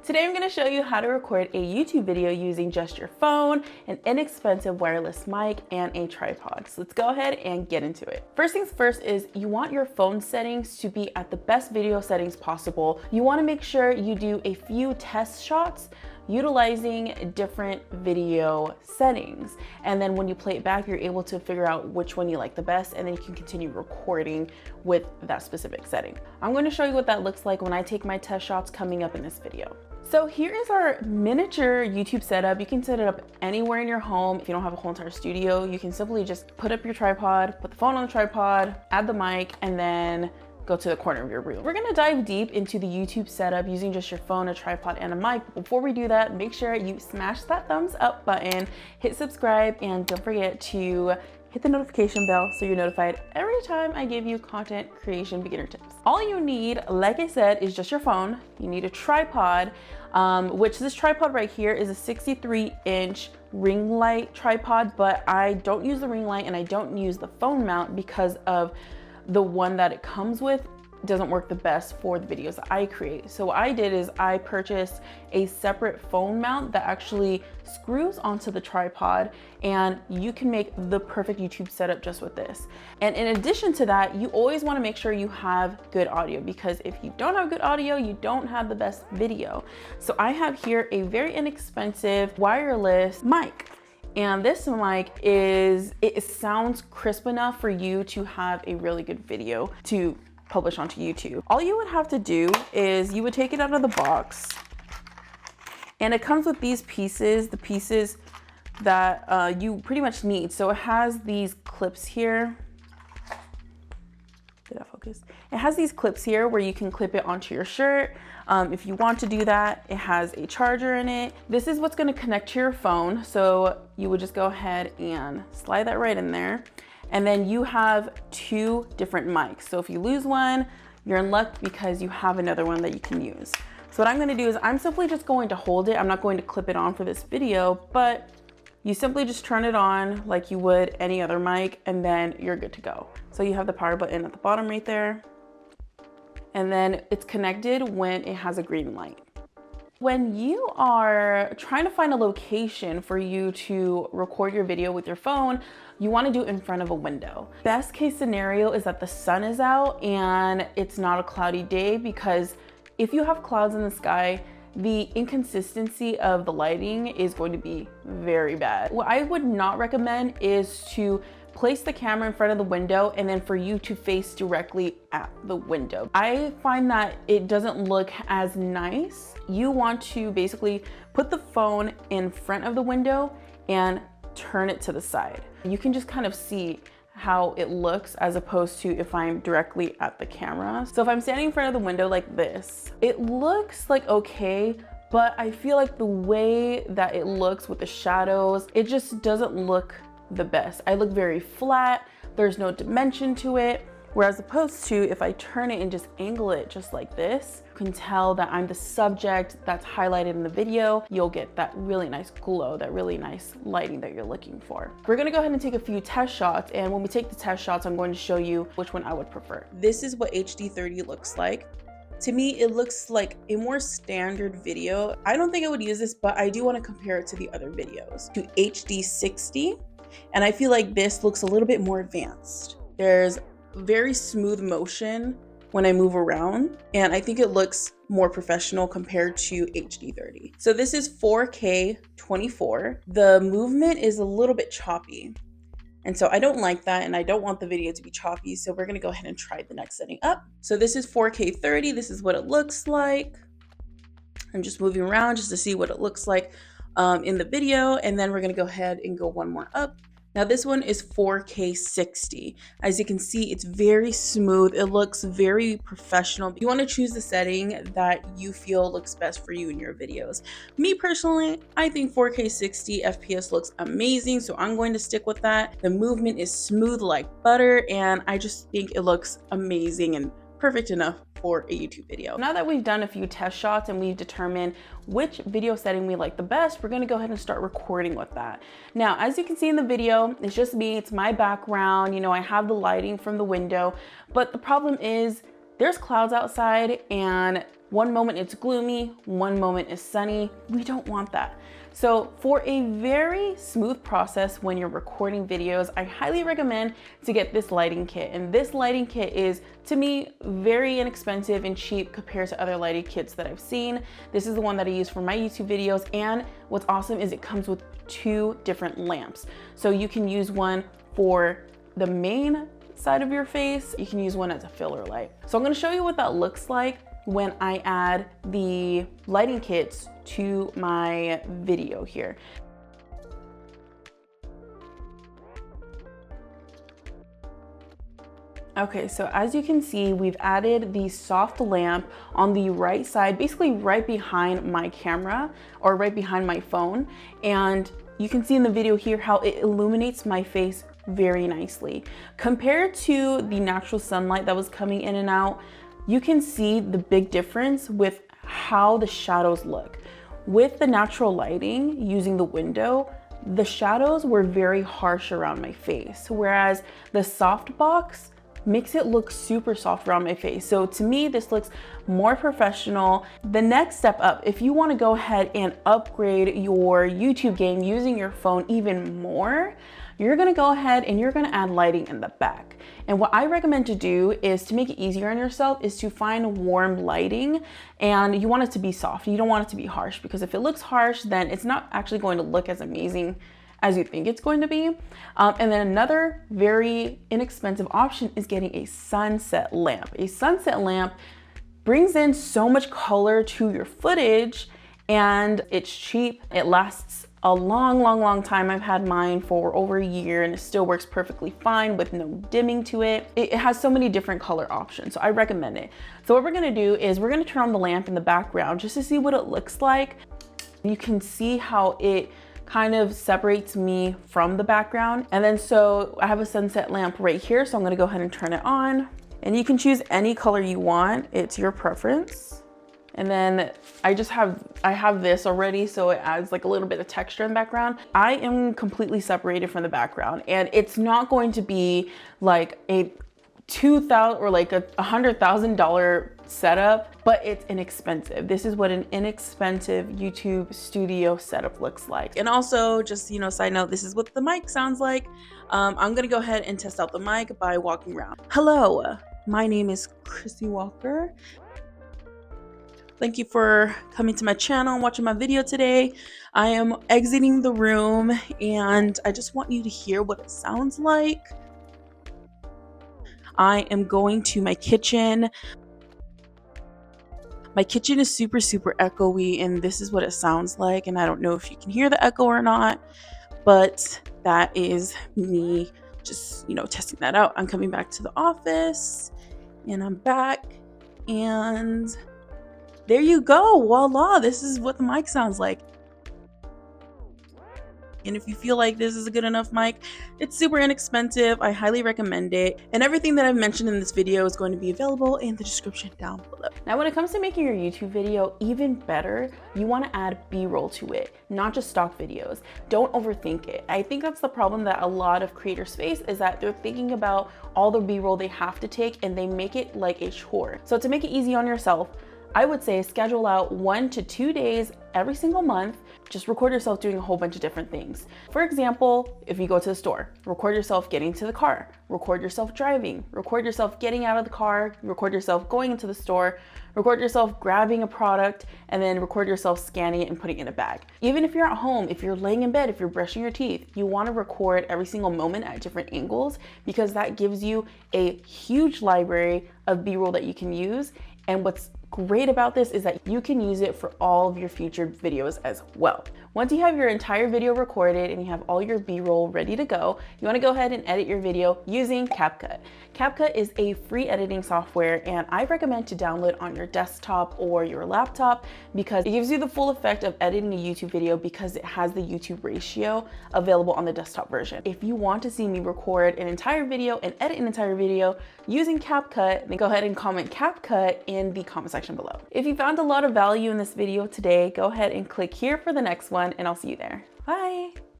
Today I'm going to show you how to record a YouTube video using just your phone, an inexpensive wireless mic, and a tripod. So let's go ahead and get into it. First things first is you want your phone settings to be at the best video settings possible. You want to make sure you do a few test shots utilizing different video settings. And then when you play it back, you're able to figure out which one you like the best, and then you can continue recording with that specific setting. I'm going to show you what that looks like when I take my test shots coming up in this video. So here is our miniature YouTube setup. You can set it up anywhere in your home. If you don't have a whole entire studio, you can simply just put up your tripod, put the phone on the tripod, add the mic, and then go to the corner of your room. We're gonna dive deep into the YouTube setup using just your phone, a tripod, and a mic. But before we do that, make sure you smash that thumbs up button, hit subscribe, and don't forget to hit the notification bell so you're notified every time I give you content creation beginner tips. All you need, like I said, is just your phone. You need a tripod, which this tripod right here is a 63-inch ring light tripod, but I don't use the ring light and I don't use the phone mount because of the one that it comes with doesn't work the best for the videos that I create. So what I did is I purchased a separate phone mount that actually screws onto the tripod, and you can make the perfect YouTube setup just with this. And in addition to that, you always want to make sure you have good audio, because if you don't have good audio, you don't have the best video. So I have here a very inexpensive wireless mic. And this mic it sounds crisp enough for you to have a really good video to publish onto YouTube. All you would have to do is you would take it out of the box, and it comes with these pieces, the pieces that you pretty much need. So it has these clips here. Did that focus? It has these clips here where you can clip it onto your shirt. If you want to do that, it has a charger in it. This is what's going to connect to your phone. So you would just go ahead and slide that right in there. And then you have two different mics. So if you lose one, you're in luck because you have another one that you can use. So what I'm going to do is I'm simply just going to hold it. I'm not going to clip it on for this video, but you simply just turn it on like you would any other mic, and then you're good to go. So you have the power button at the bottom right there. And then it's connected when it has a green light. When you are trying to find a location for you to record your video with your phone, you want to do it in front of a window. Best case scenario is that the sun is out and it's not a cloudy day, because if you have clouds in the sky, the inconsistency of the lighting is going to be very bad. What I would not recommend is to place the camera in front of the window and then for you to face directly at the window. I find that it doesn't look as nice. You want to basically put the phone in front of the window and turn it to the side. You can just kind of see how it looks as opposed to if I'm directly at the camera. So if I'm standing in front of the window like this, it looks like okay, but I feel like the way that it looks with the shadows, it just doesn't look the best. I look very flat, there's no dimension to it. Whereas opposed to if I turn it and just angle it just like this, you can tell that I'm the subject that's highlighted in the video. You'll get that really nice glow, that really nice lighting that you're looking for. We're gonna go ahead and take a few test shots, and when we take the test shots, I'm going to show you which one I would prefer. This is what HD30 looks like. To me, it looks like a more standard video. I don't think I would use this, but I do want to compare it to the other videos. To HD60, and I feel like this looks a little bit more advanced. There's very smooth motion when I move around, and I think it looks more professional compared to HD30. So this is 4K 24. The movement is a little bit choppy, and so I don't like that, and I don't want the video to be choppy, so we're gonna go ahead and try the next setting up. So this is 4K 30. This is what it looks like. I'm just moving around just to see what it looks like in the video, and then we're gonna go ahead and go one more up. Now this one is 4K 60. As you can see, it's very smooth. It looks very professional. You want to choose the setting that you feel looks best for you in your videos. Me personally, I think 4K 60 FPS looks amazing, so I'm going to stick with that. The movement is smooth like butter, and I just think it looks amazing and perfect enough for a YouTube video. Now that we've done a few test shots and we've determined which video setting we like the best, we're gonna go ahead and start recording with that. Now, as you can see in the video, it's just me, it's my background, you know, I have the lighting from the window, but the problem is there's clouds outside and One moment it's gloomy, one moment is sunny. We don't want that. So for a very smooth process when you're recording videos, I highly recommend to get this lighting kit. And this lighting kit is, to me, very inexpensive and cheap compared to other lighting kits that I've seen. This is the one that I use for my YouTube videos. And what's awesome is it comes with 2 different lamps. So you can use one for the main side of your face. You can use one as a filler light. So I'm gonna show you what that looks like when I add the lighting kits to my video here. Okay, so as you can see, we've added the soft lamp on the right side, basically right behind my camera or right behind my phone. And you can see in the video here how it illuminates my face very nicely. Compared to the natural sunlight that was coming in and out, you can see the big difference with how the shadows look. With the natural lighting using the window, the shadows were very harsh around my face, whereas the softbox makes it look super soft around my face. So to me, this looks more professional. The next step up, if you want to go ahead and upgrade your YouTube game using your phone even more, you're gonna go ahead and you're gonna add lighting in the back. And what I recommend to do is to make it easier on yourself is to find warm lighting, and you want it to be soft. You don't want it to be harsh, because if it looks harsh, then it's not actually going to look as amazing as you think it's going to be. And then another very inexpensive option is getting a sunset lamp. A sunset lamp brings in so much color to your footage, and it's cheap. It lasts a long time. I've had mine for over a year and it still works perfectly fine with no dimming to it. It has so many different color options, so I recommend it. So what we're gonna do is we're gonna turn on the lamp in the background just to see what it looks like. You can see how it kind of separates me from the background. And then so I have a sunset lamp right here, so I'm gonna go ahead and turn it on. And you can choose any color you want, it's your preference. And then I have this already, so it adds like a little bit of texture in the background. I am completely separated from the background, and it's not going to be like a $2,000 or like a $100,000 setup, but it's inexpensive. This is what an inexpensive YouTube studio setup looks like. And also, just, you know, side note, this is what the mic sounds like. I'm gonna go ahead and test out the mic by walking around. Hello, my name is Chrissy Walker. Thank you for coming to my channel and watching my video today. I am exiting the room and I just want you to hear what it sounds like. I am going to my kitchen. My kitchen is super echoey, and this is what it sounds like. And I don't know if you can hear the echo or not, but that is me just, you know, testing that out. I'm coming back to the office and I'm back, and there you go, voila, this is what the mic sounds like. And if you feel like this is a good enough mic, it's super inexpensive. I highly recommend it. And everything that I've mentioned in this video is going to be available in the description down below. Now, when it comes to making your YouTube video even better, you want to add B-roll to it, not just stock videos. Don't overthink it. I think that's the problem that a lot of creators face, is that they're thinking about all the B-roll they have to take and they make it like a chore. So to make it easy on yourself, I would say schedule out 1 to 2 days every single month. Just record yourself doing a whole bunch of different things. For example, if you go to the store, record yourself getting to the car, record yourself driving, record yourself getting out of the car, record yourself going into the store, record yourself grabbing a product, and then record yourself scanning it and putting it in a bag. Even if you're at home, if you're laying in bed, if you're brushing your teeth, you want to record every single moment at different angles, because that gives you a huge library of B-roll that you can use. And what's great about this is that you can use it for all of your future videos as well. Once you have your entire video recorded and you have all your B-roll ready to go, you want to go ahead and edit your video using CapCut. CapCut is a free editing software, and I recommend to download on your desktop or your laptop because it gives you the full effect of editing a YouTube video, because it has the YouTube ratio available on the desktop version. If you want to see me record an entire video and edit an entire video using CapCut, then go ahead and comment CapCut in the comment section below. If you found a lot of value in this video today, go ahead and click here for the next one, and I'll see you there. Bye.